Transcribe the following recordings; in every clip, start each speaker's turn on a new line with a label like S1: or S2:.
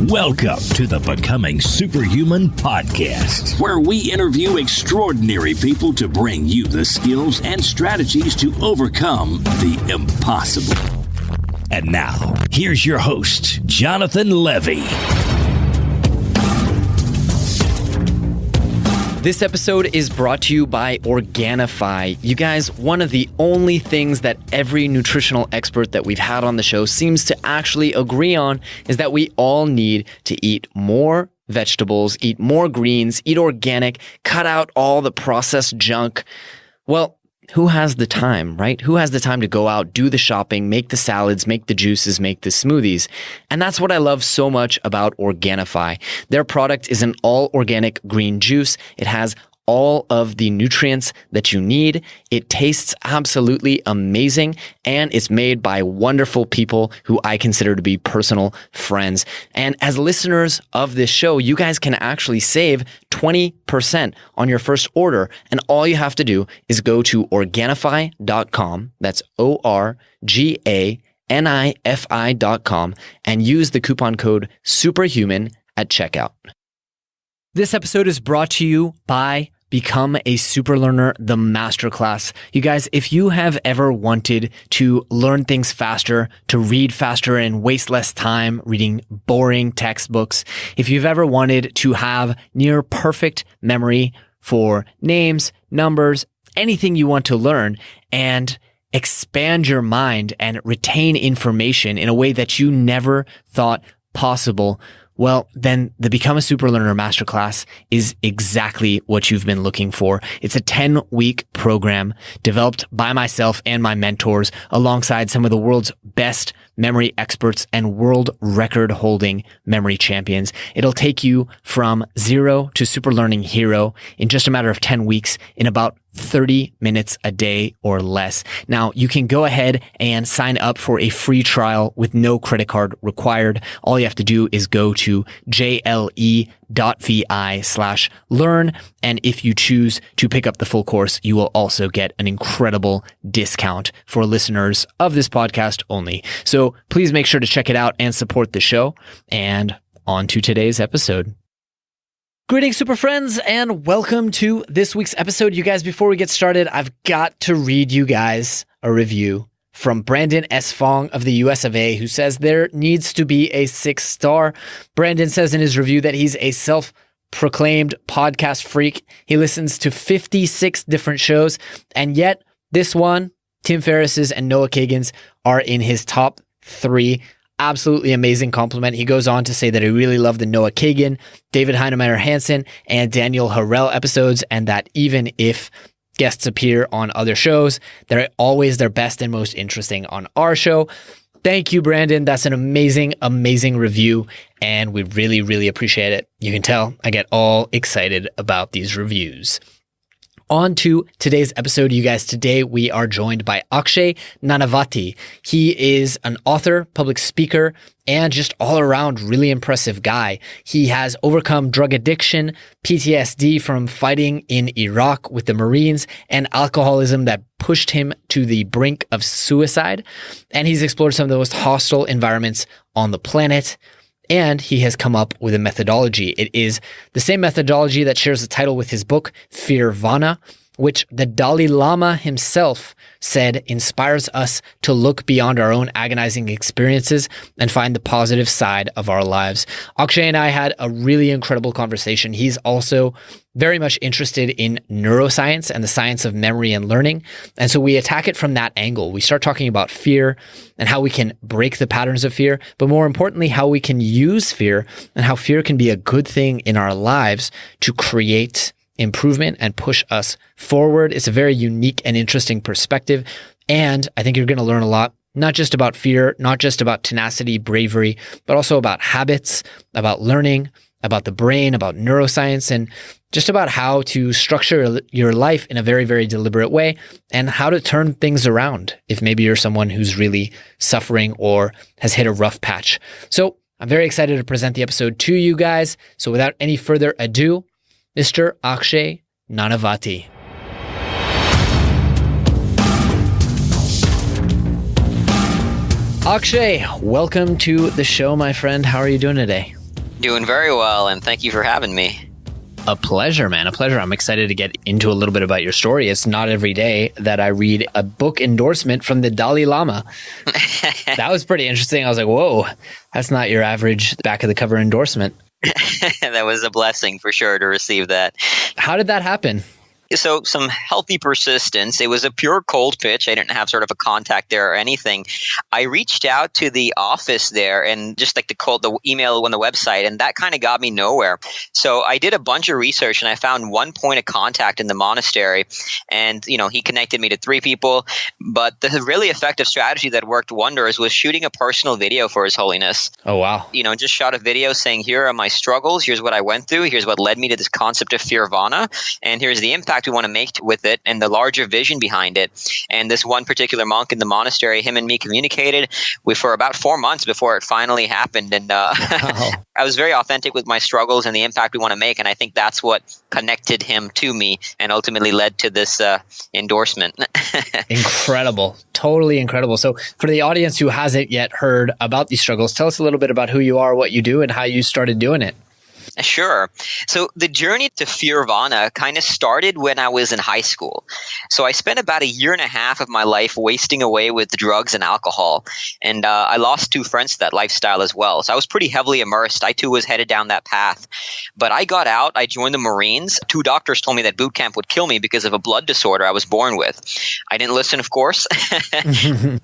S1: Welcome to the Becoming Superhuman podcast, where we interview extraordinary people to bring you the skills and strategies to overcome the impossible. And now, here's your host, Jonathan Levy.
S2: This episode is brought to you by Organifi. You guys, one of the only things that every nutritional expert that we've had on the show seems to actually agree on is that we all need to eat more vegetables, eat more greens, eat organic, cut out all the processed junk. Well, who has the time, right? Who has the time to go out, do the shopping, make the salads, make the juices, make the smoothies? And that's what I love so much about Organifi. Their product is an all-organic green juice. It has all of the nutrients that you need. It tastes absolutely amazing, and it's made by wonderful people who I consider to be personal friends. And as listeners of this show, you guys can actually save 20% on your first order. And all you have to do is go to Organifi.com. That's Organifi.com and use the coupon code SuperHuman at checkout. This episode is brought to you by Become a Super Learner, the Masterclass. You guys, if you have ever wanted to learn things faster, to read faster and waste less time reading boring textbooks, if you've ever wanted to have near perfect memory for names, numbers, anything you want to learn, and expand your mind and retain information in a way that you never thought possible, well, then the Become a Super Learner Masterclass is exactly what you've been looking for. It's a 10-week program developed by myself and my mentors alongside some of the world's best memory experts and world record holding memory champions. It'll take you from zero to super learning hero in just a matter of 10 weeks in about 30 minutes a day or less. Now, you can go ahead and sign up for a free trial with no credit card required. All you have to do is go to jle.vi/learn. And if you choose to pick up the full course, you will also get an incredible discount for listeners of this podcast only. So please make sure to check it out and support the show. And on to today's episode. Greetings, super friends, and welcome to this week's episode. You guys, before we get started, I've got to read you guys a review from Brandon S. Fong of the US of A, who says there needs to be a 6-star. Brandon says in his review that he's a self-proclaimed podcast freak. He listens to 56 different shows, and yet this one, Tim Ferriss's and Noah Kagan's, are in his top 3. Absolutely amazing compliment. He goes on to say that he really loved the Noah Kagan, David Heinemeier Hansen, and Daniel Harrell episodes, and that even if guests appear on other shows, they're always their best and most interesting on our show. Thank you, Brandon. That's an amazing, amazing review, and we really, really appreciate it. You can tell I get all excited about these reviews. On to today's episode, you guys. Today we are joined by Akshay Nanavati. He is an author, public speaker, and just all around really impressive guy. He has overcome drug addiction, PTSD from fighting in Iraq with the Marines, and alcoholism that pushed him to the brink of suicide. And he's explored some of the most hostile environments on the planet. And he has come up with a methodology. It is the same methodology that shares the title with his book, FearVana, which the Dalai Lama himself said inspires us to look beyond our own agonizing experiences and find the positive side of our lives. Akshay and I had a really incredible conversation. He's also very much interested in neuroscience and the science of memory and learning. And so we attack it from that angle. We start talking about fear and how we can break the patterns of fear, but more importantly, how we can use fear and how fear can be a good thing in our lives to create improvement and push us forward. It's a very unique and interesting perspective. And I think you're going to learn a lot, not just about fear, not just about tenacity, bravery, but also about habits, about learning, about the brain, about neuroscience, and just about how to structure your life in a very, very deliberate way and how to turn things around if maybe you're someone who's really suffering or has hit a rough patch. So I'm very excited to present the episode to you guys. So without any further ado, Mr. Akshay Nanavati. Akshay, welcome to the show, my friend. How are you doing today?
S3: Doing very well, and thank you for having me.
S2: A pleasure, man. A pleasure. I'm excited to get into a little bit about your story. It's not every day that I read a book endorsement from the Dalai Lama. That was pretty interesting. I was like, whoa, that's not your average back of the cover endorsement.
S3: That was a blessing for sure to receive that.
S2: How did that happen?
S3: So some healthy persistence. It was a pure cold pitch. I didn't have sort of a contact there or anything. I reached out to the office there and just like the email on the website, and that kind of got me nowhere. So I did a bunch of research and I found one point of contact in the monastery, and he connected me to 3 people. But the really effective strategy that worked wonders was shooting a personal video for His Holiness.
S2: Oh, wow.
S3: Just shot a video saying, here are my struggles. Here's what I went through. Here's what led me to this concept of FearVana. And here's the impact we want to make with it and the larger vision behind it. And this one particular monk in the monastery, him and me communicated for about 4 months before it finally happened. And wow. I was very authentic with my struggles and the impact we want to make. And I think that's what connected him to me and ultimately led to this endorsement.
S2: Incredible. Totally incredible. So for the audience who hasn't yet heard about these struggles, tell us a little bit about who you are, what you do, and how you started doing it.
S3: Sure. So the journey to FearVana kind of started when I was in high school. So I spent about 1.5 years of my life wasting away with drugs and alcohol. And I lost 2 friends to that lifestyle as well. So I was pretty heavily immersed. I too was headed down that path. But I got out. I joined the Marines. 2 doctors told me that boot camp would kill me because of a blood disorder I was born with. I didn't listen, of course.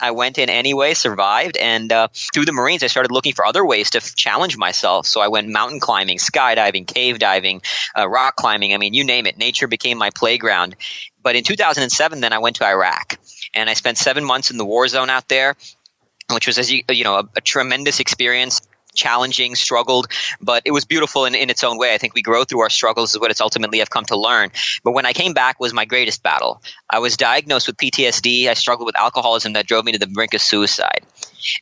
S3: I went in anyway, survived. And through the Marines, I started looking for other ways to challenge myself. So I went mountain climbing, skydiving, cave diving, rock climbing. I mean, you name it. Nature became my playground. But in 2007, then I went to Iraq, and I spent 7 months in the war zone out there, which was, a tremendous experience. Challenging, struggled, but it was beautiful in its own way. I think we grow through our struggles is what it's ultimately I've come to learn. But when I came back was my greatest battle. I was diagnosed with PTSD. I struggled with alcoholism that drove me to the brink of suicide.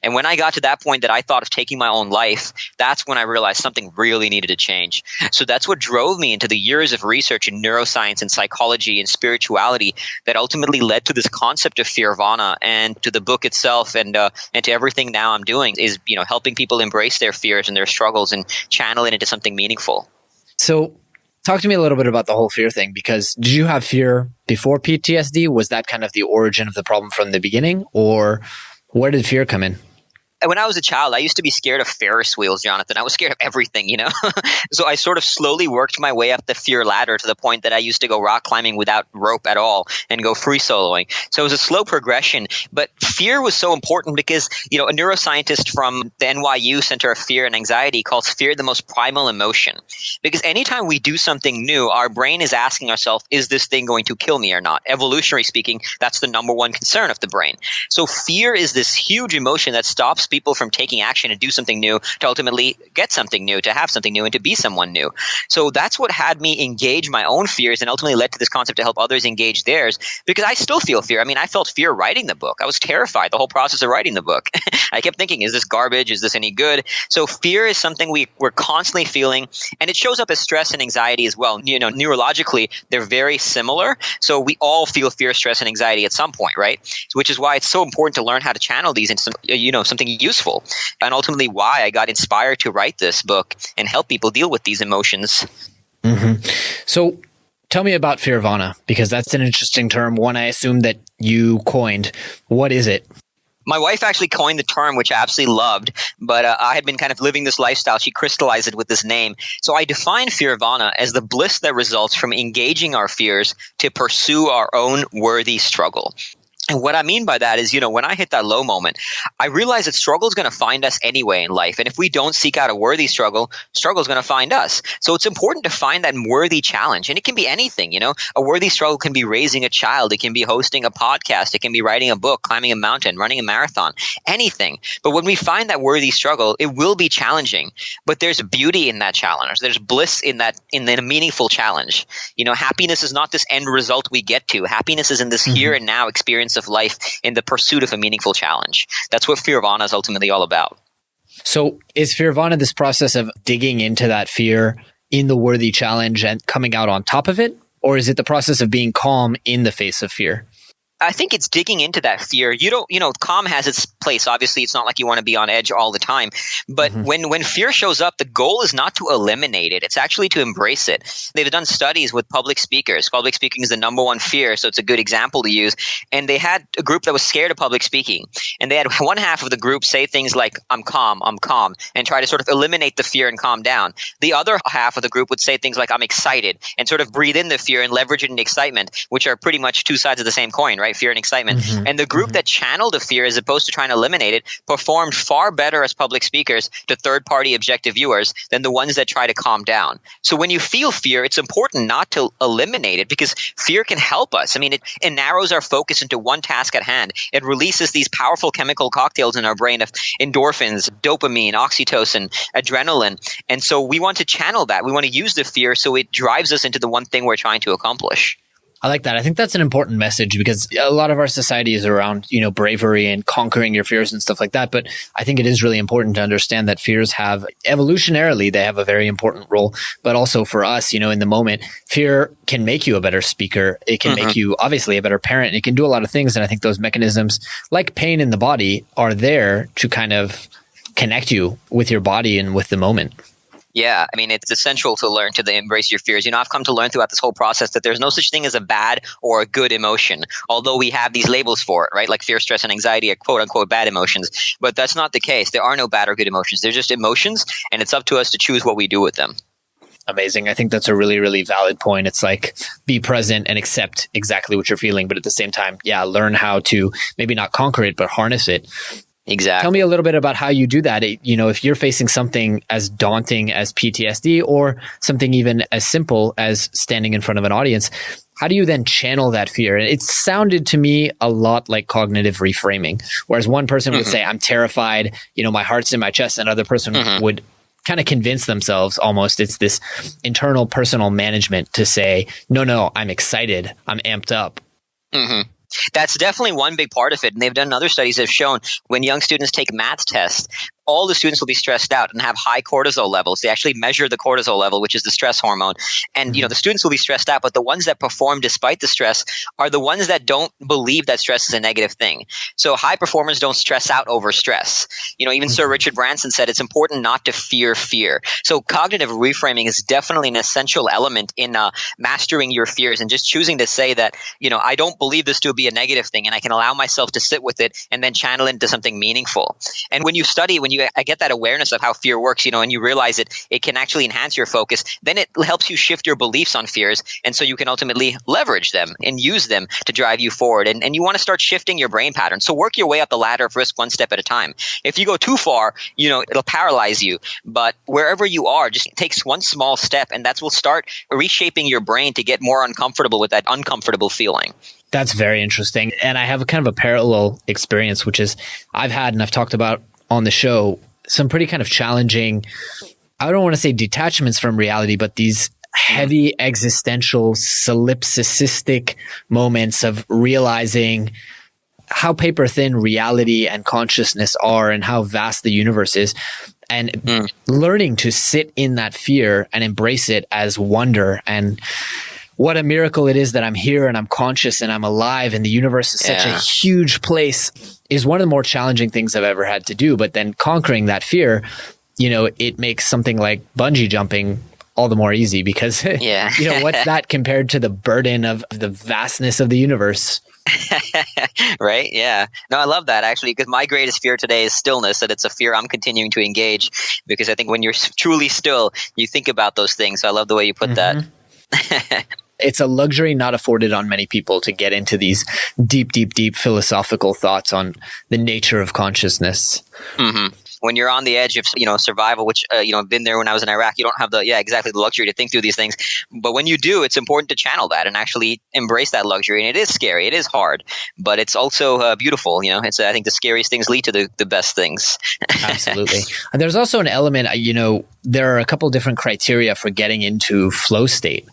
S3: And when I got to that point that I thought of taking my own life, that's when I realized something really needed to change. So that's what drove me into the years of research in neuroscience and psychology and spirituality that ultimately led to this concept of FearVana and to the book itself and to everything now I'm doing is, helping people embrace their fears and their struggles and channel it into something meaningful.
S2: So talk to me a little bit about the whole fear thing, because did you have fear before PTSD? Was that kind of the origin of the problem from the beginning, or where did fear come in?
S3: When I was a child, I used to be scared of Ferris wheels, Jonathan. I was scared of everything, So I sort of slowly worked my way up the fear ladder to the point that I used to go rock climbing without rope at all and go free soloing. So it was a slow progression. But fear was so important because, a neuroscientist from the NYU Center of Fear and Anxiety calls fear the most primal emotion. Because anytime we do something new, our brain is asking ourselves, is this thing going to kill me or not? Evolutionary speaking, that's the number one concern of the brain. So fear is this huge emotion that stops people from taking action and do something new to ultimately get something new, to have something new, and to be someone new. So that's what had me engage my own fears and ultimately led to this concept to help others engage theirs, because I still feel fear. I mean, I felt fear writing the book. I was terrified the whole process of writing the book. I kept thinking, is this garbage? Is this any good? So fear is something we're constantly feeling, and it shows up as stress and anxiety as well. Neurologically, they're very similar. So we all feel fear, stress, and anxiety at some point, right? Which is why it's so important to learn how to channel these into something useful, and ultimately why I got inspired to write this book and help people deal with these emotions.
S2: Mm-hmm. So tell me about FearVana, because that's an interesting term, one I assume that you coined. What is it?
S3: My wife actually coined the term, which I absolutely loved, but I had been kind of living this lifestyle. She crystallized it with this name. So I define FearVana as the bliss that results from engaging our fears to pursue our own worthy struggle. And what I mean by that is, when I hit that low moment, I realized that struggle is going to find us anyway in life. And if we don't seek out a worthy struggle, struggle is going to find us. So it's important to find that worthy challenge. And it can be anything, A worthy struggle can be raising a child. It can be hosting a podcast. It can be writing a book, climbing a mountain, running a marathon, anything. But when we find that worthy struggle, it will be challenging. But there's beauty in that challenge. There's bliss in that, in a meaningful challenge. Happiness is not this end result we get to. Happiness is in this here and now experience of life in the pursuit of a meaningful challenge. That's what FearVana is ultimately all about.
S2: So is FearVana this process of digging into that fear in the worthy challenge and coming out on top of it? Or is it the process of being calm in the face of fear?
S3: I think it's digging into that fear. Calm has its place. Obviously, it's not like you want to be on edge all the time. But when fear shows up, the goal is not to eliminate it. It's actually to embrace it. They've done studies with public speakers. Public speaking is the number one fear, so it's a good example to use. And they had a group that was scared of public speaking. And they had one half of the group say things like, I'm calm, and try to sort of eliminate the fear and calm down. The other half of the group would say things like, I'm excited, and sort of breathe in the fear and leverage it into excitement, which are pretty much two sides of the same coin, right? Fear and excitement. And the group that channeled the fear as opposed to trying to eliminate it performed far better as public speakers to third-party objective viewers than the ones that try to calm down. So when you feel fear, it's important not to eliminate it, because fear can help us. I mean, it narrows our focus into one task at hand. It releases these powerful chemical cocktails in our brain of endorphins, dopamine, oxytocin, adrenaline. And so we want to channel that. We want to use the fear so it drives us into the one thing we're trying to accomplish.
S2: I like that. I think that's an important message, because a lot of our society is around, bravery and conquering your fears and stuff like that. But I think it is really important to understand that fears have evolutionarily, they have a very important role. But also for us, in the moment, fear can make you a better speaker. It can make you obviously a better parent. It can do a lot of things. And I think those mechanisms, like pain in the body, are there to kind of connect you with your body and with the moment.
S3: Yeah, I mean, it's essential to learn to embrace your fears. I've come to learn throughout this whole process that there's no such thing as a bad or a good emotion, although we have these labels for it, right? Like fear, stress, and anxiety are quote unquote bad emotions. But that's not the case. There are no bad or good emotions. They're just emotions, and it's up to us to choose what we do with them.
S2: Amazing. I think that's a really, really valid point. It's like, be present and accept exactly what you're feeling. But at the same time, learn how to maybe not conquer it, but harness it.
S3: Exactly.
S2: Tell me a little bit about how you do that. If you're facing something as daunting as PTSD, or something even as simple as standing in front of an audience, how do you then channel that fear? And it sounded to me a lot like cognitive reframing, whereas one person would say, I'm terrified, my heart's in my chest, and another person would kind of convince themselves almost it's this internal personal management to say, no, I'm excited, I'm amped up.
S3: That's definitely one big part of it. And they've done other studies that have shown when young students take math tests, all the students will be stressed out and have high cortisol levels. They actually measure the cortisol level, which is the stress hormone. And, the students will be stressed out, but the ones that perform despite the stress are the ones that don't believe that stress is a negative thing. So high performers don't stress out over stress. Even Sir Richard Branson said it's important not to fear fear. So cognitive reframing is definitely an essential element in mastering your fears, and just choosing to say that, I don't believe this to be a negative thing, and I can allow myself to sit with it and then channel it into something meaningful. And when you get that awareness of how fear works, and you realize it can actually enhance your focus, then it helps you shift your beliefs on fears. And so you can ultimately leverage them and use them to drive you forward. And you want to start shifting your brain pattern. So work your way up the ladder of risk one step at a time. If you go too far, it'll paralyze you. But wherever you are, just takes one small step, and that will start reshaping your brain to get more uncomfortable with that uncomfortable feeling.
S2: That's very interesting. And I have a kind of a parallel experience, which is I've had, and I've talked about on the show, some pretty kind of challenging, I don't want to say detachments from reality, but these heavy existential solipsistic moments of realizing how paper thin reality and consciousness are and how vast the universe is, and learning to sit in that fear and embrace it as wonder, and what a miracle it is that I'm here and I'm conscious and I'm alive, and the universe is such a huge place, is one of the more challenging things I've ever had to do. But then conquering that fear, it makes something like bungee jumping all the more easy, because, what's that compared to the burden of the vastness of the universe?
S3: Right? Yeah. No, I love that, actually, because my greatest fear today is stillness, and it's a fear I'm continuing to engage, because I think when you're truly still, you think about those things. So I love the way you put that.
S2: It's a luxury not afforded on many people to get into these deep, deep, deep philosophical thoughts on the nature of consciousness. When you're on the edge of, survival, which, I've been there when I was in Iraq, you don't have the luxury to think through these things. But when you do, it's important to channel that and actually embrace that luxury. And it is scary. It is hard, but it's also beautiful. It's, I think the scariest things lead to the best things. Absolutely. And there's also an element, there are a couple different criteria for getting into flow state.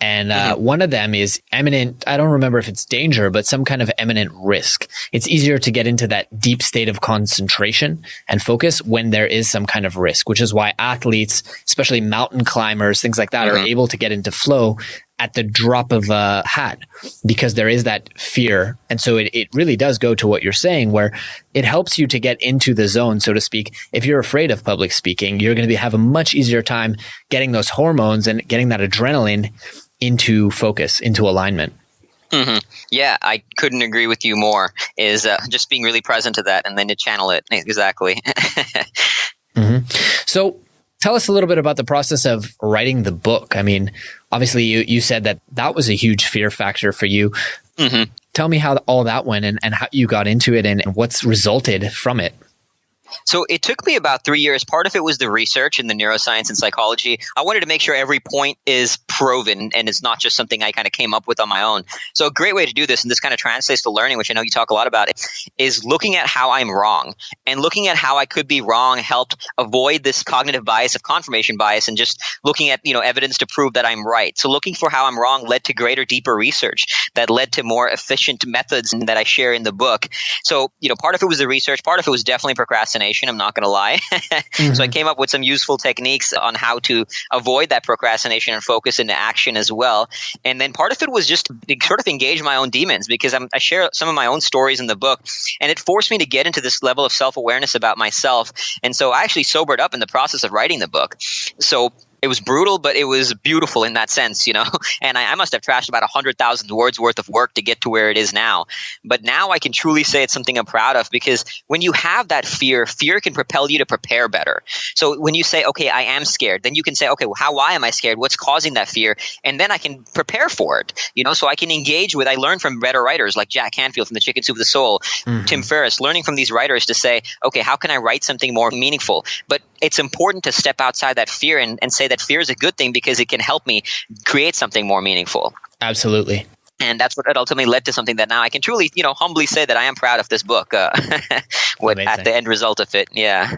S2: And one of them is imminent, I don't remember if it's danger, but some kind of imminent risk. It's easier to get into that deep state of concentration and focus when there is some kind of risk, which is why athletes, especially mountain climbers, things like that, are able to get into flow at the drop of a hat because there is that fear. And so it really does go to what you're saying, where it helps you to get into the zone, so to speak. If you're afraid of public speaking, you're going to have a much easier time getting those hormones and getting that adrenaline into focus, into alignment.
S3: Mm-hmm. Yeah, I couldn't agree with you more. Is just being really present to that and then to channel it. Exactly.
S2: Mm-hmm. So tell us a little bit about the process of writing the book. I mean, obviously you said that was a huge fear factor for you.
S3: Mm-hmm.
S2: Tell me how all that went and how you got into it and what's resulted from it.
S3: So it took me about 3 years. Part of it was the research in the neuroscience and psychology. I wanted to make sure every point is proven and it's not just something I kind of came up with on my own. So a great way to do this, and this kind of translates to learning, which I know you talk a lot about, is looking at how I'm wrong. And looking at how I could be wrong helped avoid this cognitive bias of confirmation bias and just looking at, evidence to prove that I'm right. So looking for how I'm wrong led to greater, deeper research that led to more efficient methods that I share in the book. So, part of it was the research. Part of it was definitely procrastination. I'm not going to lie. Mm-hmm. So I came up with some useful techniques on how to avoid that procrastination and focus into action as well. And then part of it was just to sort of engage my own demons, because I share some of my own stories in the book, and it forced me to get into this level of self-awareness about myself. And so I actually sobered up in the process of writing the book. So it was brutal, but it was beautiful in that sense, and I must have trashed about 100,000 words worth of work to get to where it is now. But now I can truly say it's something I'm proud of, because when you have that fear can propel you to prepare better. So when you say, okay, I am scared, then you can say, okay, well, why am I scared? What's causing that fear? And then I can prepare for it, so I can engage with, I learned from better writers like Jack Canfield from The Chicken Soup of the Soul, mm-hmm. Tim Ferriss, learning from these writers to say, okay, how can I write something more meaningful? But it's important to step outside that fear and say that fear is a good thing because it can help me create something more meaningful.
S2: Absolutely.
S3: And that's what ultimately led to something that now I can truly, humbly say that I am proud of this book at the end result of it. Yeah.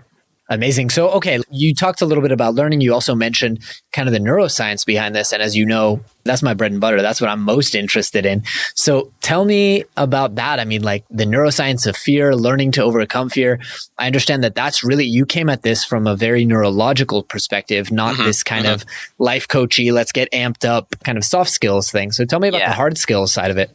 S2: Amazing. So, okay, you talked a little bit about learning. You also mentioned kind of the neuroscience behind this. And as you know, that's my bread and butter. That's what I'm most interested in. So tell me about that. I mean, like the neuroscience of fear, learning to overcome fear. I understand that that's really, you came at this from a very neurological perspective, not mm-hmm. this kind mm-hmm. of life coachy, let's get amped up kind of soft skills thing. So tell me about the hard skills side of it.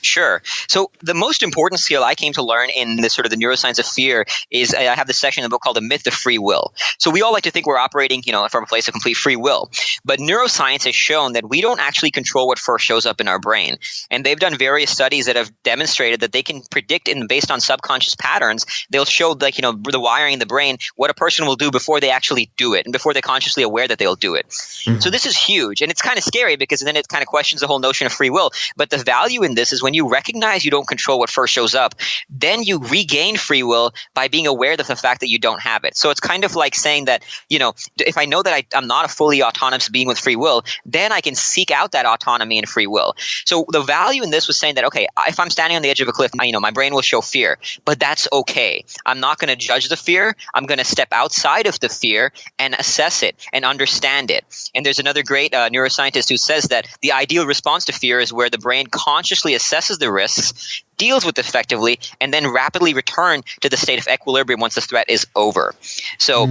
S3: Sure. So the most important skill I came to learn in this sort of the neuroscience of fear is I have this section in the book called The Myth of Free Will. So we all like to think we're operating, from a place of complete free will. But neuroscience has shown that we don't actually control what first shows up in our brain. And they've done various studies that have demonstrated that they can predict based on subconscious patterns, they'll show the wiring in the brain, what a person will do before they actually do it and before they're consciously aware that they'll do it. Mm-hmm. So this is huge. And it's kind of scary because then it kind of questions the whole notion of free will. But the value in this is when you recognize you don't control what first shows up, then you regain free will by being aware of the fact that you don't have it. So it's kind of like saying that, if I know that I'm not a fully autonomous being with free will, then I can seek out that autonomy and free will. So the value in this was saying that, okay, if I'm standing on the edge of a cliff, my brain will show fear, but that's okay. I'm not going to judge the fear. I'm going to step outside of the fear and assess it and understand it. And there's another great neuroscientist who says that the ideal response to fear is where the brain consciously assesses the risks, deals with it effectively, and then rapidly return to the state of equilibrium once the threat is over. So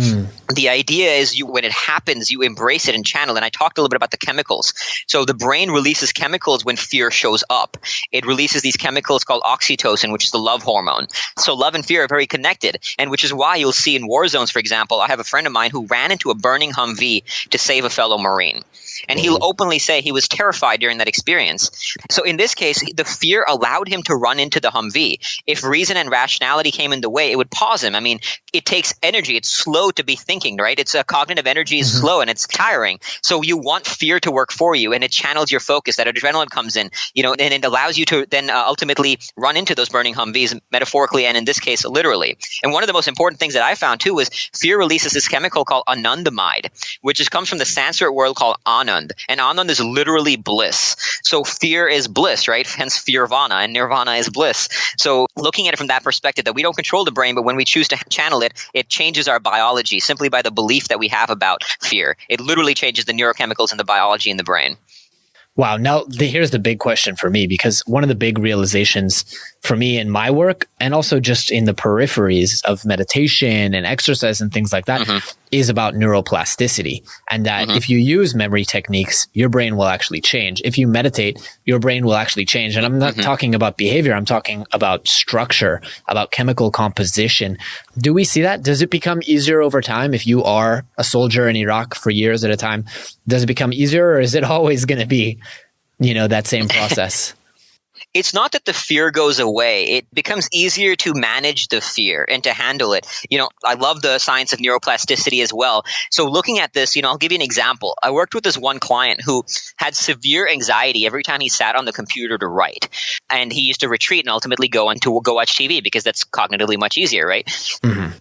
S3: the idea is when it happens, you embrace it and channel. And I talked a little bit about the chemicals. So the brain releases chemicals when fear shows up. It releases these chemicals called oxytocin, which is the love hormone. So love and fear are very connected, and which is why you'll see in war zones, for example, I have a friend of mine who ran into a burning Humvee to save a fellow Marine. And he'll openly say he was terrified during that experience. So in this case, the fear allowed him to run into the Humvee. If reason and rationality came in the way, it would pause him. I mean, it takes energy. It's slow to be thinking, right? It's cognitive energy is slow and it's tiring. So you want fear to work for you, and it channels your focus. That adrenaline comes in, and it allows you to then ultimately run into those burning Humvees, metaphorically and in this case, literally. And one of the most important things that I found too was fear releases this chemical called anandamide, which comes from the Sanskrit word called Anand. And Anand is literally bliss. So fear is bliss, right? Hence FearVana, and Nirvana is bliss. So looking at it from that perspective, that we don't control the brain, but when we choose to channel it, it changes our biology simply by the belief that we have about fear. It literally changes the neurochemicals and the biology in the brain.
S2: Wow. Now, here's the big question for me, because one of the big realizations for me in my work, and also just in the peripheries of meditation and exercise and things like that, is about neuroplasticity. And that if you use memory techniques, your brain will actually change. If you meditate, your brain will actually change. And I'm not talking about behavior. I'm talking about structure, about chemical composition. Do we see that? Does it become easier over time? If you are a soldier in Iraq for years at a time, does it become easier, or is it always going to be, that same process?
S3: It's not that the fear goes away. It becomes easier to manage the fear and to handle it. I love the science of neuroplasticity as well. So looking at this, I'll give you an example. I worked with this one client who had severe anxiety every time he sat on the computer to write. And he used to retreat and ultimately go watch TV because that's cognitively much easier, right?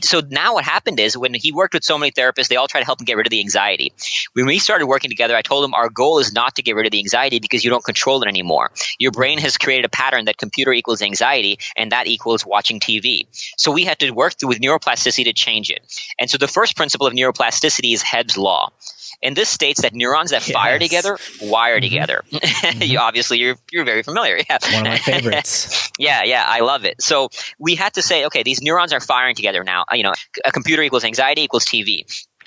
S3: So now what happened is when he worked with so many therapists, they all tried to help him get rid of the anxiety. When we started working together, I told him our goal is not to get rid of the anxiety because you don't control it anymore. Your brain has created a pattern that computer equals anxiety, and that equals watching TV. So we had to work with neuroplasticity to change it. And so the first principle of neuroplasticity is Hebb's law. And this states that neurons that fire together wire together. Obviously, you're very familiar. Yeah.
S2: One of my favorites.
S3: Yeah, I love it. So we had to say, okay, these neurons are firing together now. A computer equals anxiety equals TV.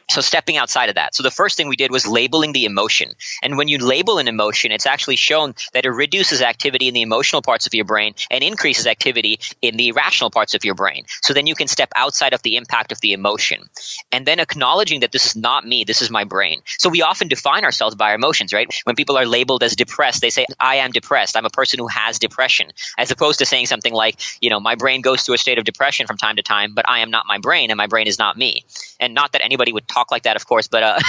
S3: So stepping outside of that. So the first thing we did was labeling the emotion. And when you label an emotion, it's actually shown that it reduces activity in the emotional parts of your brain and increases activity in the rational parts of your brain. So then you can step outside of the impact of the emotion. And then acknowledging that this is not me, this is my brain. So we often define ourselves by our emotions, right? When people are labeled as depressed, they say, I am depressed. I'm a person who has depression. As opposed to saying something like, my brain goes through a state of depression from time to time, but I am not my brain and my brain is not me. And not that anybody would talk like that, of course, but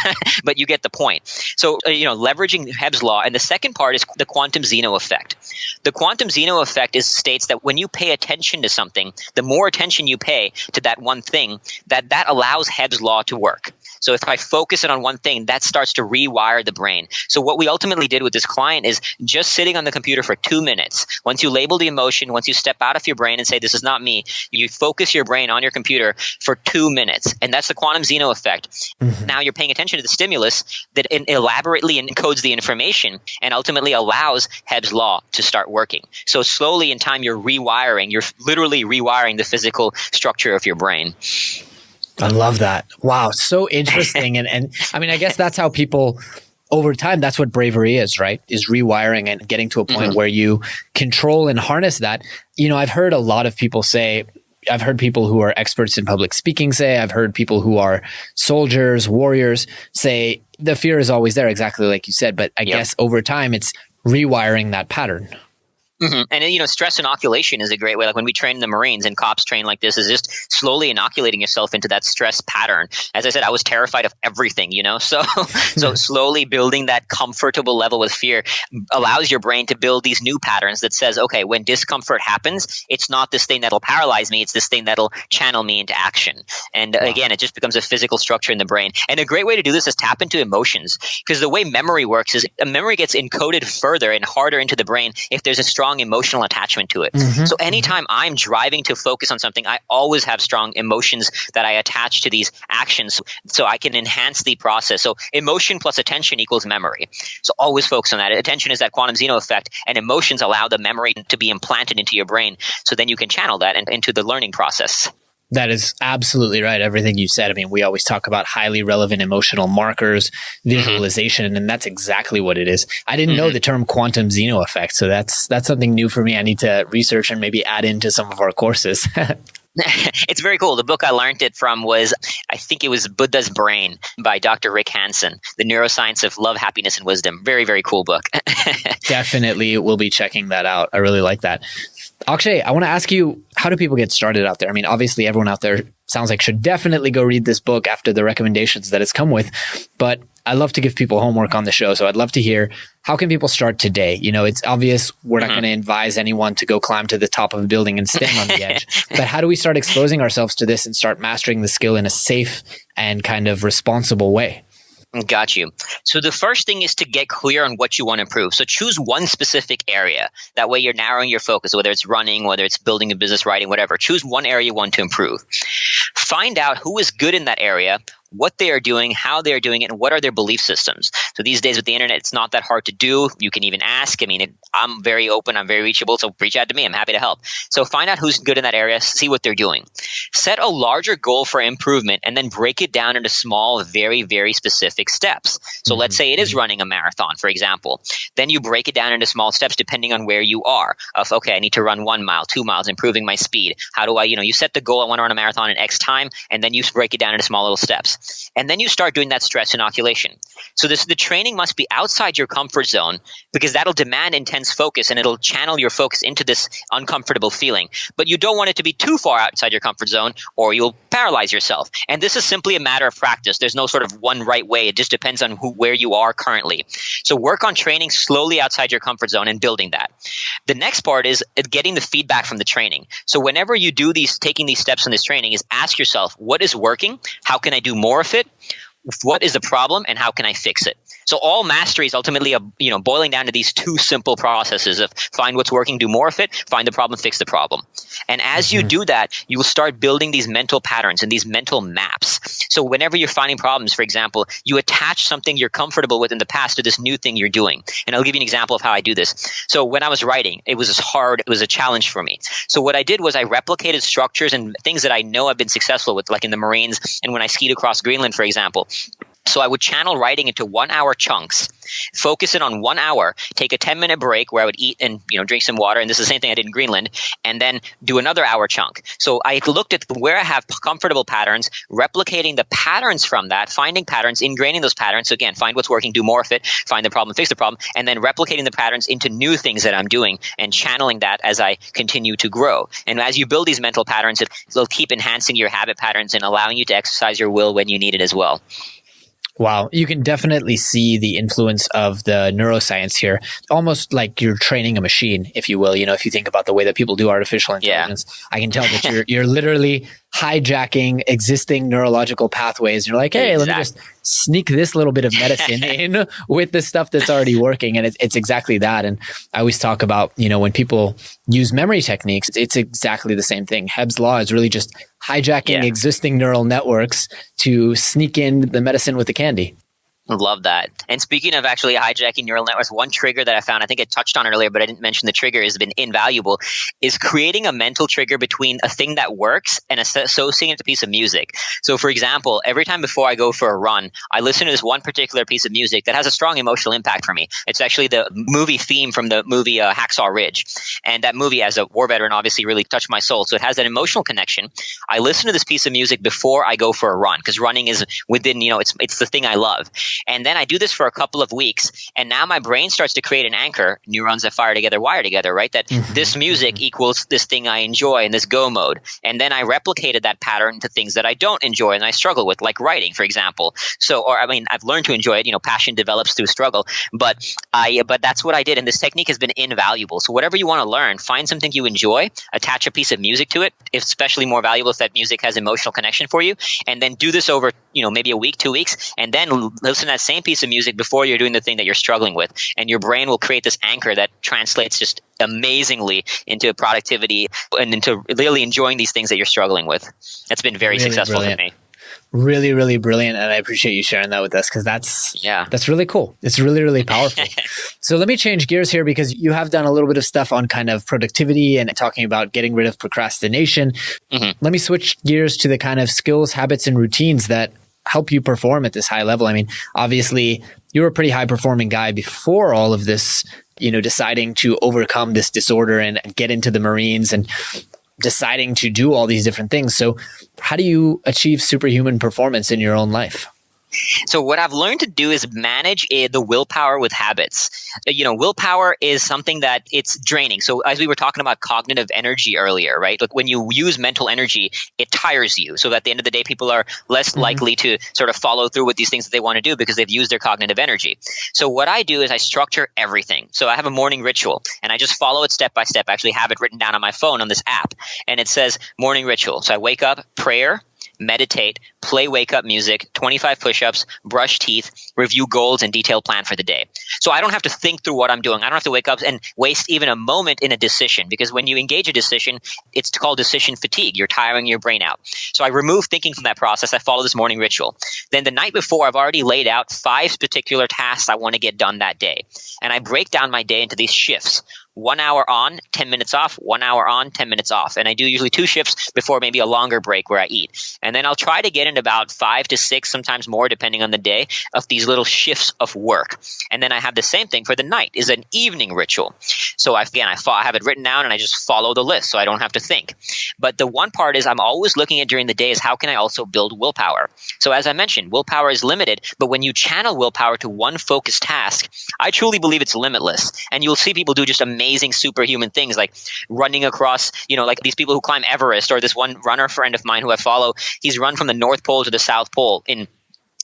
S3: but you get the point. So, leveraging Hebb's law. And the second part is the quantum Zeno effect. The quantum Zeno effect states that when you pay attention to something, the more attention you pay to that one thing, that allows Hebb's law to work. So if I focus it on one thing, that starts to rewire the brain. So what we ultimately did with this client is just sitting on the computer for 2 minutes. Once you label the emotion, once you step out of your brain and say, this is not me, you focus your brain on your computer for 2 minutes. And that's the quantum Zeno effect. Now you're paying attention to the stimulus that elaborately encodes the information and ultimately allows Hebb's law to start working. So slowly in time, you're literally rewiring the physical structure of your brain.
S2: I love that. Wow. So interesting. And I mean, I guess that's how people over time, that's what bravery is, right? Is rewiring and getting to a point where you control and harness that. I've heard a lot of people say, I've heard people who are experts in public speaking say, I've heard people who are soldiers, warriors say the fear is always there, exactly like you said. But I guess over time, it's rewiring that pattern.
S3: And, stress inoculation is a great way. Like when we train the Marines and cops train like this, is just slowly inoculating yourself into that stress pattern. As I said, I was terrified of everything, so slowly building that comfortable level with fear allows your brain to build these new patterns that says, okay, when discomfort happens, it's not this thing that'll paralyze me. It's this thing that'll channel me into action. And again, it just becomes a physical structure in the brain. And a great way to do this is tap into emotions, because the way memory works is a memory gets encoded further and harder into the brain if there's a strong emotional attachment to it. So anytime I'm driving to focus on something, I always have strong emotions that I attach to these actions so I can enhance the process. So emotion plus attention equals memory. So always focus on that. Attention is that quantum Zeno effect, and emotions allow the memory to be implanted into your brain. So then you can channel that into the learning process.
S2: That is absolutely right. Everything you said. I mean, we always talk about highly relevant emotional markers, visualization, and that's exactly what it is. I didn't know the term quantum Zeno effect. So that's something new for me. I need to research and maybe add into some of our courses.
S3: It's very cool. The book I learned it from was, I think it was Buddha's Brain by Dr. Rick Hansen, The Neuroscience of Love, Happiness, and Wisdom. Very, very cool book.
S2: Definitely will be checking that out. I really like that. Akshay, I want to ask you, how do people get started out there? I mean, obviously everyone out there sounds like should definitely go read this book after the recommendations that it's come with, but I love to give people homework on the show. So I'd love to hear, how can people start today? It's obvious we're not going to advise anyone to go climb to the top of a building and stand on the edge, but how do we start exposing ourselves to this and start mastering the skill in a safe and kind of responsible way?
S3: Got you. So the first thing is to get clear on what you want to improve. So choose one specific area. That way you're narrowing your focus, whether it's running, whether it's building a business, writing, whatever. Choose one area you want to improve. Find out who is good in that area, what they are doing, how they are doing it, and what are their belief systems. So these days with the internet, it's not that hard to do. You can even ask. I mean, I'm very open. I'm very reachable. So reach out to me. I'm happy to help. So find out who's good in that area. See what they're doing. Set a larger goal for improvement and then break it down into small, very, very specific steps. So let's say it is running a marathon, for example. Then you break it down into small steps depending on where you are. Of, okay, I need to run 1 mile, 2 miles, improving my speed. How do I, you set the goal, I want to run a marathon in X time, and then you break it down into small little steps. And then you start doing that stress inoculation. So the training must be outside your comfort zone because that'll demand intense focus and it'll channel your focus into this uncomfortable feeling. But you don't want it to be too far outside your comfort zone or you'll paralyze yourself. And this is simply a matter of practice. There's no sort of one right way. It just depends on where you are currently. So work on training slowly outside your comfort zone and building that. The next part is getting the feedback from the training. So whenever you do taking these steps in this training is ask yourself, what is working? How can I do more of it? What is the problem and how can I fix it? So all mastery is ultimately boiling down to these two simple processes of find what's working, do more of it, find the problem, fix the problem. And as you do that, you will start building these mental patterns and these mental maps. So whenever you're finding problems, for example, you attach something you're comfortable with in the past to this new thing you're doing. And I'll give you an example of how I do this. So when I was writing, it was a challenge for me. So what I did was I replicated structures and things that I know I've been successful with, like in the Marines and when I skied across Greenland, for example. So I would channel writing into 1 hour chunks, focus it on 1 hour, take a 10-minute break where I would eat and drink some water. And this is the same thing I did in Greenland, and then do another hour chunk. So I looked at where I have comfortable patterns, replicating the patterns from that, finding patterns, ingraining those patterns. So again, find what's working, do more of it, find the problem, fix the problem, and then replicating the patterns into new things that I'm doing and channeling that as I continue to grow. And as you build these mental patterns, it'll keep enhancing your habit patterns and allowing you to exercise your will when you need it as well.
S2: Wow. You can definitely see the influence of the neuroscience here, almost like you're training a machine, if you will. If you think about the way that people do artificial intelligence, I can tell that you're literally hijacking existing neurological pathways. You're like, hey, let me just sneak this little bit of medicine in with the stuff that's already working. And it's exactly that. And I always talk about, when people use memory techniques, it's exactly the same thing. Hebb's law is really just hijacking existing neural networks to sneak in the medicine with the candy.
S3: Love that. And speaking of actually hijacking neural networks, one trigger that I found, I think I touched on earlier, but I didn't mention the trigger, has been invaluable, is creating a mental trigger between a thing that works and associating it with a piece of music. So for example, every time before I go for a run, I listen to this one particular piece of music that has a strong emotional impact for me. It's actually the movie theme from the movie Hacksaw Ridge. And that movie, as a war veteran, obviously really touched my soul. So it has that emotional connection. I listen to this piece of music before I go for a run because running is within, it's the thing I love. And then I do this for a couple of weeks, and now my brain starts to create an anchor. Neurons that fire together wire together, right? That this music equals this thing I enjoy in this go mode. And then I replicated that pattern to things that I don't enjoy and I struggle with, like writing, for example. I've learned to enjoy it. Passion develops through struggle. But that's what I did, and this technique has been invaluable. So whatever you want to learn, find something you enjoy, attach a piece of music to it, especially more valuable if that music has emotional connection for you, and then do this over, maybe a week, 2 weeks, and then listen to that same piece of music before you're doing the thing that you're struggling with. And your brain will create this anchor that translates just amazingly into productivity and into really enjoying these things that you're struggling with. That's been very successful for me.
S2: Really, really brilliant. And I appreciate you sharing that with us because that's really cool. It's really, really powerful. So let me change gears here because you have done a little bit of stuff on kind of productivity and talking about getting rid of procrastination. Let me switch gears to the kind of skills, habits, and routines that help you perform at this high level. I mean, obviously, you were a pretty high performing guy before all of this, deciding to overcome this disorder and get into the Marines and deciding to do all these different things. So how do you achieve superhuman performance in your own life?
S3: So what I've learned to do is manage the willpower with habits. Willpower is something that it's draining. So as we were talking about cognitive energy earlier, right? Like when you use mental energy, it tires you. So at the end of the day, people are less likely to sort of follow through with these things that they want to do because they've used their cognitive energy. So what I do is I structure everything. So I have a morning ritual and I just follow it step by step. I actually have it written down on my phone on this app, and it says morning ritual. So I wake up, prayer, meditate, play wake-up music, 25 push-ups, brush teeth, review goals, and detailed plan for the day. So I don't have to think through what I'm doing. I don't have to wake up and waste even a moment in a decision, because when you engage a decision, it's called decision fatigue. You're tiring your brain out. So I remove thinking from that process. I follow this morning ritual. Then the night before, I've already laid out 5 particular tasks I want to get done that day. And I break down my day into these shifts. 1 hour on, 10 minutes off, 1 hour on, 10 minutes off. And I do usually 2 shifts before maybe a longer break where I eat. And then I'll try to get in about 5 to 6, sometimes more depending on the day, of these little shifts of work. And then I have the same thing for the night, is an evening ritual. So I have it written down and I just follow the list so I don't have to think. But the one part is I'm always looking at during the day is how can I also build willpower? So as I mentioned, willpower is limited, but when you channel willpower to one focused task, I truly believe it's limitless. And you'll see people do just amazing superhuman things like running across, like these people who climb Everest, or this one runner friend of mine who I follow, he's run from the North Pole to the South Pole in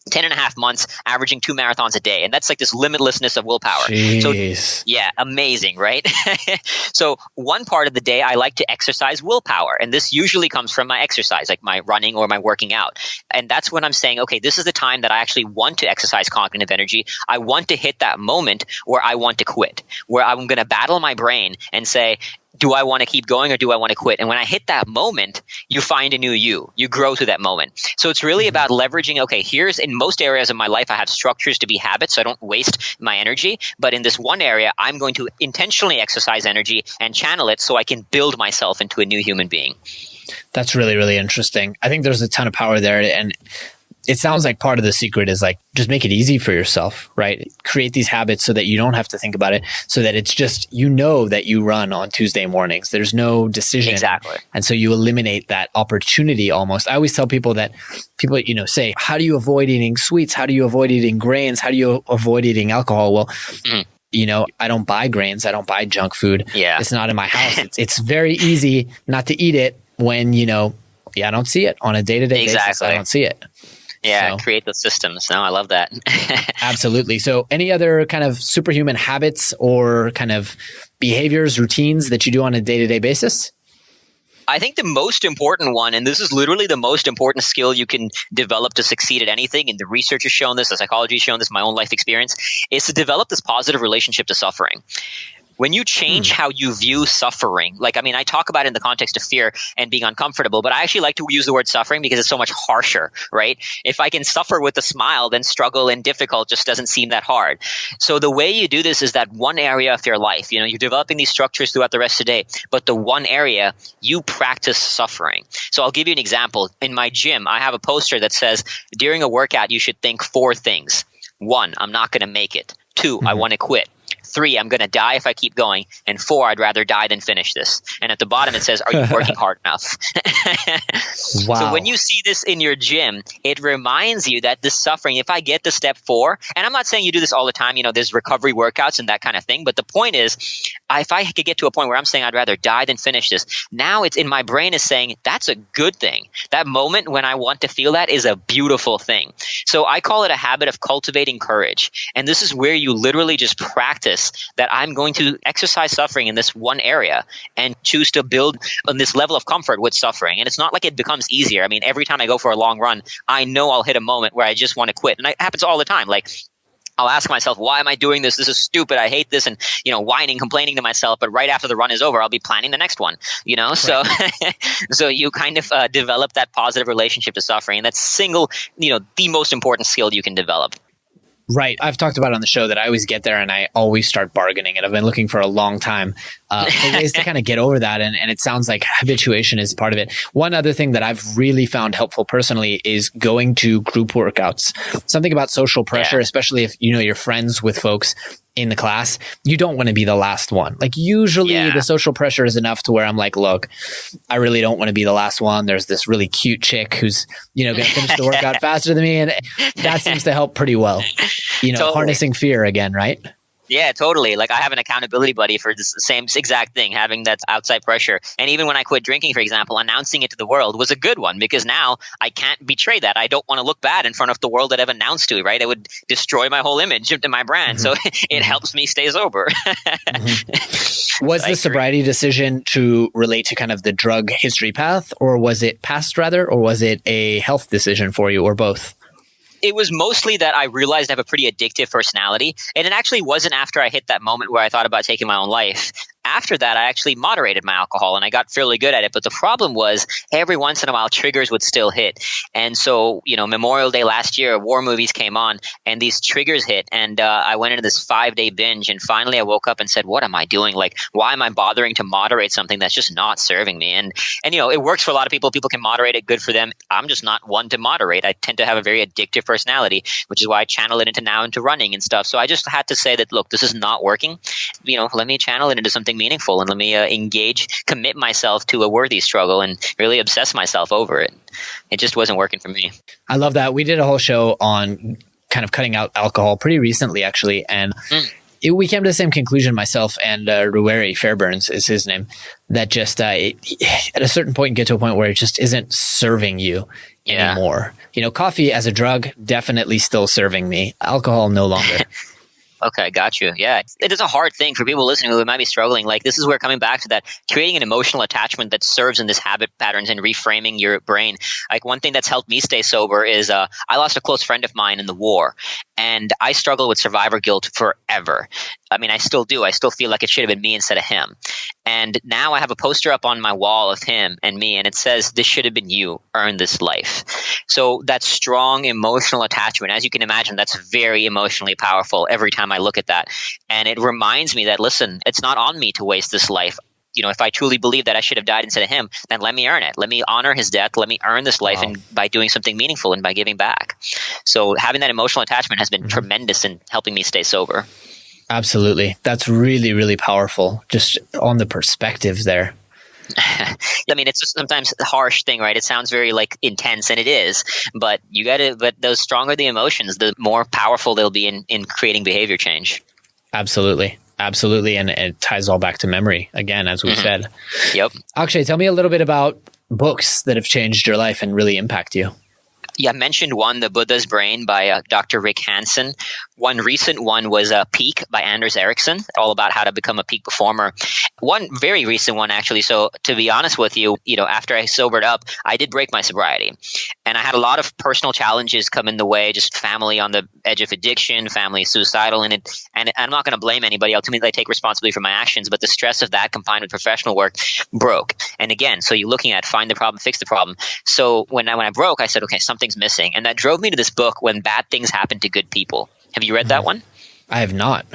S3: 10 and a half months, averaging 2 marathons a day. And that's like this limitlessness of willpower.
S2: Jeez.
S3: So yeah, amazing, right? So one part of the day, I like to exercise willpower. And this usually comes from my exercise, like my running or my working out. And that's when I'm saying, okay, this is the time that I actually want to exercise cognitive energy. I want to hit that moment where I want to quit, where I'm going to battle my brain and say, do I want to keep going or do I want to quit? And when I hit that moment, you find a new you. You grow through that moment. So it's really about leveraging, okay, here's in most areas of my life, I have structures to be habits, so I don't waste my energy. But in this one area, I'm going to intentionally exercise energy and channel it so I can build myself into a new human being.
S2: That's really, really interesting. I think there's a ton of power there. And it sounds like part of the secret is like, just make it easy for yourself, right? Create these habits so that you don't have to think about it, so that it's just, that you run on Tuesday mornings. There's no decision.
S3: Exactly.
S2: And so you eliminate that opportunity almost. I always tell people that say, how do you avoid eating sweets? How do you avoid eating grains? How do you avoid eating alcohol? Well, I don't buy grains. I don't buy junk food.
S3: Yeah.
S2: It's not in my house. It's very easy not to eat it when, I don't see it on a day-to-day basis. I don't see it.
S3: Yeah, so, create the systems. No, I love that.
S2: Absolutely. So any other kind of superhuman habits or kind of behaviors, routines that you do on a day-to-day basis?
S3: I think the most important one, and this is literally the most important skill you can develop to succeed at anything, and the research has shown this, the psychology has shown this, my own life experience, is to develop this positive relationship to suffering. When you change how you view suffering, I talk about it in the context of fear and being uncomfortable, but I actually like to use the word suffering because it's so much harsher, right? If I can suffer with a smile, then struggle and difficult just doesn't seem that hard. So the way you do this is that one area of your life, you're developing these structures throughout the rest of the day, but the one area you practice suffering. So I'll give you an example. In my gym, I have a poster that says, during a workout, you should think 4 things. 1, I'm not going to make it. 2, I want to quit. 3, I'm going to die if I keep going. And 4, I'd rather die than finish this. And at the bottom, it says, are you working hard enough?
S2: Wow.
S3: So when you see this in your gym, it reminds you that this suffering, if I get to step 4, and I'm not saying you do this all the time, there's recovery workouts and that kind of thing. But the point is, if I could get to a point where I'm saying I'd rather die than finish this, now it's in my brain is saying that's a good thing. That moment when I want to feel that is a beautiful thing. So I call it a habit of cultivating courage. And this is where you literally just practice that I'm going to exercise suffering in this one area and choose to build on this level of comfort with suffering. And it's not like it becomes easier. Every time I go for a long run, I know I'll hit a moment where I just want to quit. And it happens all the time. I'll ask myself, why am I doing this? This is stupid. I hate this. And, whining, complaining to myself. But right after the run is over, I'll be planning the next one, Right. So, so you kind of develop that positive relationship to suffering. And that's the most important skill you can develop.
S2: Right. I've talked about on the show that I always get there and I always start bargaining. And I've been looking for a long time for ways to kind of get over that. And it sounds like habituation is part of it. One other thing that I've really found helpful personally is going to group workouts. Something about social pressure, especially if you're friends with folks in the class, you don't want to be the last one. Usually the social pressure is enough to where I'm like, look, I really don't want to be the last one. There's this really cute chick who's, going to finish the workout faster than me. And that seems to help pretty well,
S3: Totally.
S2: Harnessing fear again, right?
S3: Yeah, totally. Like I have an accountability buddy for this same exact thing, having that outside pressure. And even when I quit drinking, for example, announcing it to the world was a good one because now I can't betray that. I don't want to look bad in front of the world that I've announced to, right? It would destroy my whole image to my brand. So it helps me stay sober.
S2: Was the sobriety decision to relate to kind of the drug history path, or was it past rather, or was it a health decision for you, or both?
S3: It was mostly that I realized I have a pretty addictive personality. And it actually wasn't after I hit that moment where I thought about taking my own life. After that, I actually moderated my alcohol and I got fairly good at it. But the problem was every once in a while, triggers would still hit. And so, Memorial Day last year, war movies came on and these triggers hit. And I went into this 5-day binge. And finally, I woke up and said, what am I doing? Like, why am I bothering to moderate something that's just not serving me? And it works for a lot of people. People can moderate it. Good for them. I'm just not one to moderate. I tend to have a very addictive personality, which is why I channel it into running and stuff. So I just had to say that, look, this is not working. Let me channel it into something meaningful and let me commit myself to a worthy struggle and really obsess myself over it. It just wasn't working for me.
S2: I love that. We did a whole show on kind of cutting out alcohol pretty recently, actually. And we came to the same conclusion, myself and Rewiring, Fairburns is his name, that just at a certain point, you get to a point where it just isn't serving you anymore. Coffee as a drug, definitely still serving me. Alcohol, no longer.
S3: Okay, got you. Yeah, it is a hard thing for people listening who might be struggling. Like this is where coming back to that, creating an emotional attachment that serves in this habit patterns and reframing your brain. Like one thing that's helped me stay sober is I lost a close friend of mine in the war, and I struggle with survivor guilt forever. I mean, I still do. I still feel like it should have been me instead of him. And now I have a poster up on my wall of him and me, and it says, this should have been you, earn this life. So that strong emotional attachment, as you can imagine, that's very emotionally powerful every time I look at that. And it reminds me that, listen, it's not on me to waste this life. If I truly believe that I should have died instead of him, then let me earn it. Let me honor his death. Let me earn this life and by doing something meaningful and by giving back. So having that emotional attachment has been tremendous in helping me stay sober.
S2: Absolutely. That's really, really powerful. Just on the perspective there.
S3: I mean, it's sometimes a harsh thing, right? It sounds very intense, and it is, but but the stronger the emotions, the more powerful they'll be in creating behavior change.
S2: Absolutely. Absolutely. And it ties all back to memory again, as we said.
S3: Yep.
S2: Akshay, tell me a little bit about books that have changed your life and really impact you.
S3: Yeah, I mentioned one, The Buddha's Brain by Dr. Rick Hansen. One recent one was Peak by Anders Ericsson, all about how to become a peak performer. One very recent one, actually. So to be honest with you, after I sobered up, I did break my sobriety. And I had a lot of personal challenges come in the way, just family on the edge of addiction, family suicidal. And I'm not going to blame anybody. Ultimately, I take responsibility for my actions. But the stress of that combined with professional work broke. And again, so you're looking at find the problem, fix the problem. So when I broke, I said, okay, something's missing. And that drove me to this book, When Bad Things Happen to Good People. Have you read that one?
S2: I have not.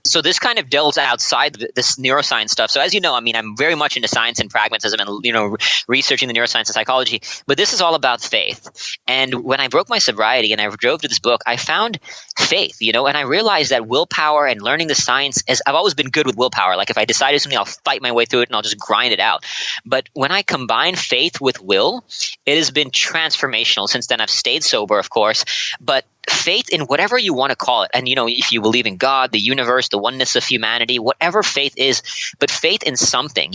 S3: So this kind of delves outside this neuroscience stuff. So as you know, I mean, I'm very much into science and pragmatism and, researching the neuroscience and psychology, but this is all about faith. And when I broke my sobriety and I drove to this book, I found faith, and I realized that willpower and learning the science I've always been good with willpower. Like if I decided something, I'll fight my way through it and I'll just grind it out. But when I combine faith with will, it has been transformational. Since then, I've stayed sober, of course, but faith in whatever you want to call it. And, if you believe in God, the universe, the oneness of humanity, whatever faith is, but faith in something,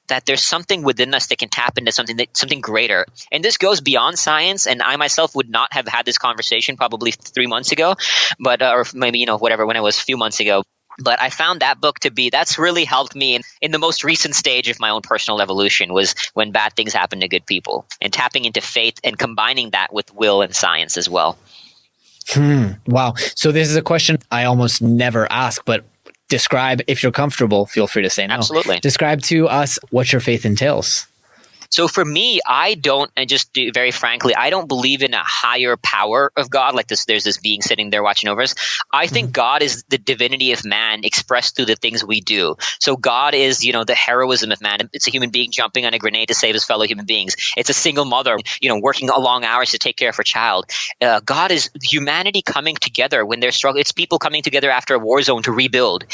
S3: that there's something within us that can tap into something greater. And this goes beyond science. And I myself would not have had this conversation probably 3 months ago, but, or maybe, when it was a few months ago. But I found that book that's really helped me in the most recent stage of my own personal evolution was When Bad Things Happen to Good People, and tapping into faith and combining that with will and science as well.
S2: Wow. So this is a question I almost never ask, but describe, if you're comfortable, feel free to say no.
S3: Absolutely.
S2: Describe to us what your faith entails.
S3: So for me, I don't, and just very frankly, I don't believe in a higher power of God like this. There's this being sitting there watching over us. I think God is the divinity of man expressed through the things we do. So God is, the heroism of man. It's a human being jumping on a grenade to save his fellow human beings. It's a single mother, working long hours to take care of her child. God is humanity coming together when they're struggling. It's people coming together after a war zone to rebuild.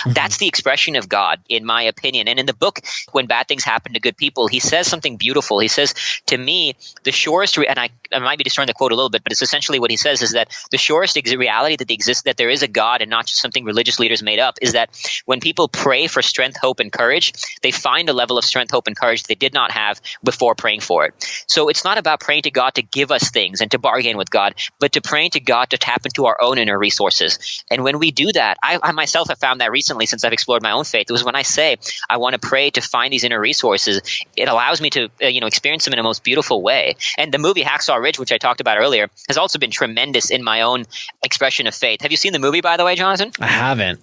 S3: That's the expression of God, in my opinion. And in the book, When Bad Things Happen to Good People, he says something something beautiful. He says, to me, the surest, and I might be destroying the quote a little bit, but it's essentially what he says is that the surest reality that exists, that there is a God and not just something religious leaders made up, is that when people pray for strength, hope, and courage, they find a level of strength, hope, and courage they did not have before praying for it. So it's not about praying to God to give us things and to bargain with God, but to praying to God to tap into our own inner resources. And when we do that, I myself have found that recently since I've explored my own faith. It was when I say I want to pray to find these inner resources, it allows me to experience them in a most beautiful way. And the movie Hacksaw Ridge, which I talked about earlier, has also been tremendous in my own expression of faith. Have you seen the movie, by the way, Jonathan?
S2: I haven't,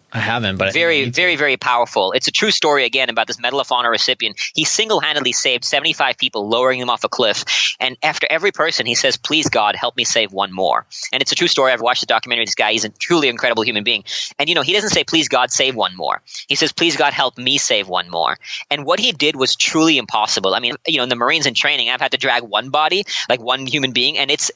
S2: but
S3: very, very, very powerful. It's a true story, again, about this Medal of Honor recipient. He single-handedly saved 75 people, lowering them off a cliff. And after every person, he says, please, God, help me save one more. And it's a true story. I've watched the documentary. This guy, he's a truly incredible human being. And, he doesn't say, please, God, save one more. He says, please, God, help me save one more. And what he did was truly impossible. I mean, in the Marines in training, I've had to drag one body, like one human being, and it's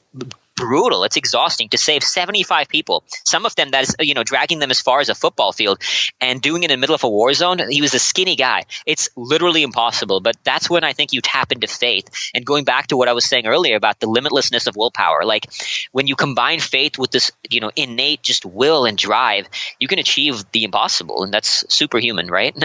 S3: brutal. It's exhausting to save 75 people. Some of them, that is, dragging them as far as a football field and doing it in the middle of a war zone. He was a skinny guy. It's literally impossible. But that's when I think you tap into faith. And going back to what I was saying earlier about the limitlessness of willpower, like when you combine faith with this, innate just will and drive, you can achieve the impossible. And that's superhuman, right?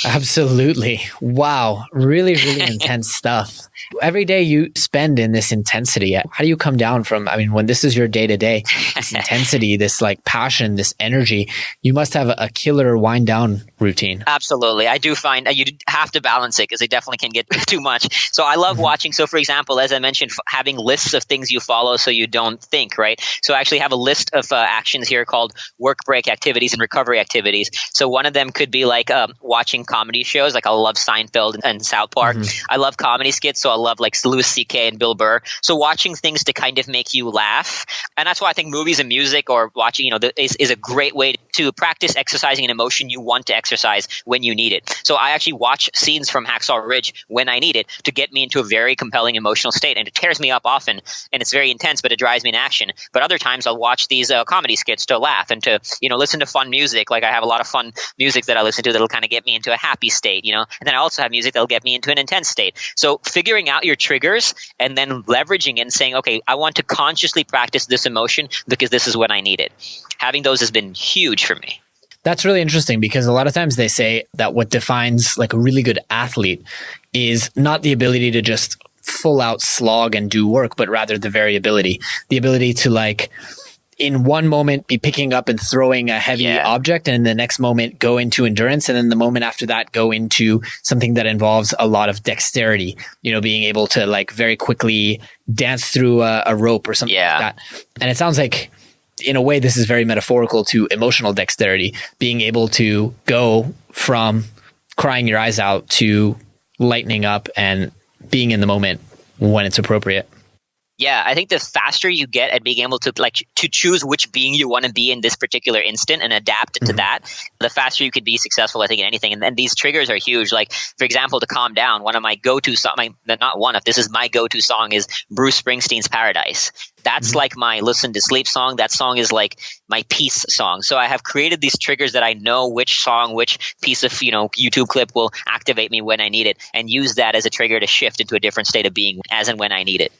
S2: Absolutely. Wow. Really, really intense stuff. Every day you spend in this intensity, how do you come down from, when this is your day to day, this intensity, this like passion, this energy, you must have a killer wind down routine.
S3: Absolutely. I do find you have to balance it because it definitely can get too much. So I love watching. So for example, as I mentioned, having lists of things you follow so you don't think, right? So I actually have a list of actions here called work break activities and recovery activities. So one of them could be like watching comedy shows. Like I love Seinfeld and South Park. I love comedy skits. So I love like Louis C.K. and Bill Burr. So watching things to kind of make you laugh. And that's why I think movies and music or watching, is a great way to practice exercising an emotion you want to exercise when you need it. So I actually watch scenes from Hacksaw Ridge when I need it to get me into a very compelling emotional state. And it tears me up often and it's very intense, but it drives me in action. But other times I'll watch these comedy skits to laugh and to, listen to fun music. Like I have a lot of fun music that I listen to that'll kind of get me into a happy state, And then I also have music that'll get me into an intense state. So figuring out your triggers and then leveraging it and saying, okay, I want to consciously practice this emotion because this is when I need it. Having those has been huge for me.
S2: That's really interesting because a lot of times they say that what defines like a really good athlete is not the ability to just full out slog and do work, but rather the variability, the ability to like in one moment be picking up and throwing a heavy object and in the next moment go into endurance. And then the moment after that, go into something that involves a lot of dexterity, being able to like very quickly dance through a rope or something like that. And it sounds like in a way, this is very metaphorical to emotional dexterity, being able to go from crying your eyes out to lightening up and being in the moment when it's appropriate.
S3: Yeah, I think the faster you get at being able to to choose which being you want to be in this particular instant and adapt to that, the faster you could be successful, I think, in anything. And these triggers are huge. Like, for example, to calm down, one of my go-to songs, this is my go-to song is Bruce Springsteen's Paradise. That's like my listen to sleep song. That song is like my peace song. So I have created these triggers that I know which song, which piece of, YouTube clip will activate me when I need it and use that as a trigger to shift into a different state of being as and when I need it.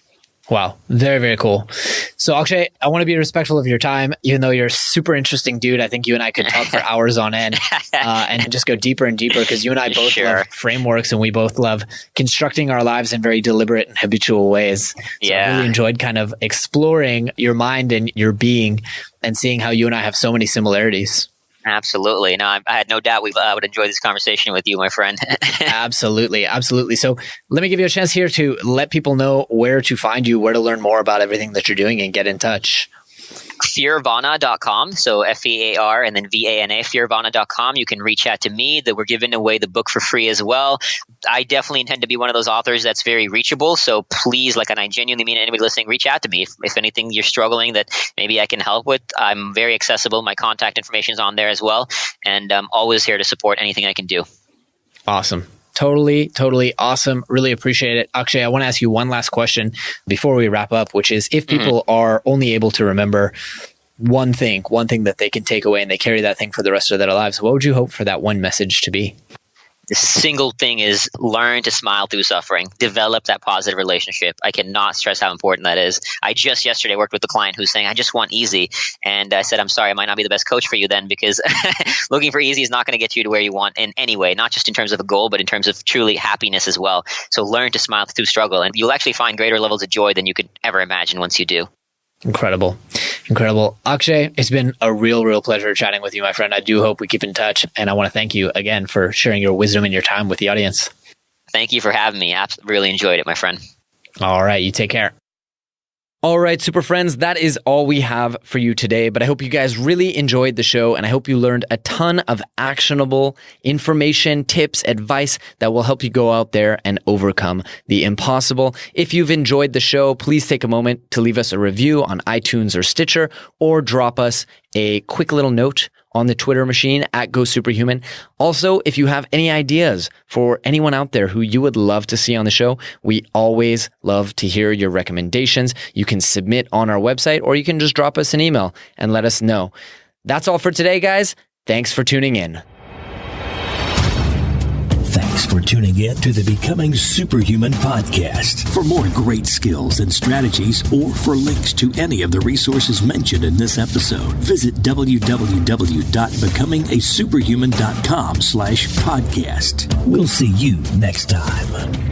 S2: Wow. Very, very cool. So Akshay, I want to be respectful of your time, even though you're a super interesting dude. I think you and I could talk for hours on end and just go deeper and deeper because you and I both love frameworks and we both love constructing our lives in very deliberate and habitual ways. So I really enjoyed kind of exploring your mind and your being and seeing how you and I have so many similarities.
S3: Absolutely. No, I had no doubt I would enjoy this conversation with you, my friend.
S2: Absolutely. Absolutely. So let me give you a chance here to let people know where to find you, where to learn more about everything that you're doing and get in touch. FearVana.com. So FEAR and then VANA, FearVana.com. You can reach out to me. That we're giving away the book for free as well. I definitely intend to be one of those authors that's very reachable. So please, and I genuinely mean it, anybody listening, reach out to me. If anything you're struggling that maybe I can help with, I'm very accessible. My contact information is on there as well. And I'm always here to support anything I can do. Awesome. Totally awesome. Really appreciate it. Akshay, I want to ask you one last question before we wrap up, which is if people are only able to remember one thing that they can take away and they carry that thing for the rest of their lives, what would you hope for that one message to be?
S3: the single thing is learn to smile through suffering. Develop that positive relationship. I cannot stress how important that is. I just yesterday worked with a client who's saying, I just want easy. And I said, I'm sorry, I might not be the best coach for you then, because looking for easy is not going to get you to where you want in any way, not just in terms of a goal, but in terms of truly happiness as well. So learn to smile through struggle, and you'll actually find greater levels of joy than you could ever imagine once you do.
S2: Incredible. Akshay, it's been a real pleasure chatting with you, my friend. I do hope we keep in touch. And I want to thank you again for sharing your wisdom and your time with the audience. Thank you for having me. I really enjoyed it, my friend. All right. You take care. All right, super friends, that is all we have for you today, but I hope you guys really enjoyed the show, and I hope you learned a ton of actionable information, tips, advice that will help you go out there and overcome the impossible. If you've enjoyed the show, please take a moment to leave us a review on iTunes or Stitcher, or drop us a quick little note on the Twitter machine at @GoSuperHuman. Also, if you have any ideas for anyone out there who you would love to see on the show, we always love to hear your recommendations. You can submit on our website, or you can just drop us an email and let us know. That's all for today, guys. Thanks for tuning in.
S1: Thanks for tuning in to the Becoming Superhuman podcast. For more great skills and strategies, or for links to any of the resources mentioned in this episode, visit www.becomingasuperhuman.com/podcast. We'll see you next time.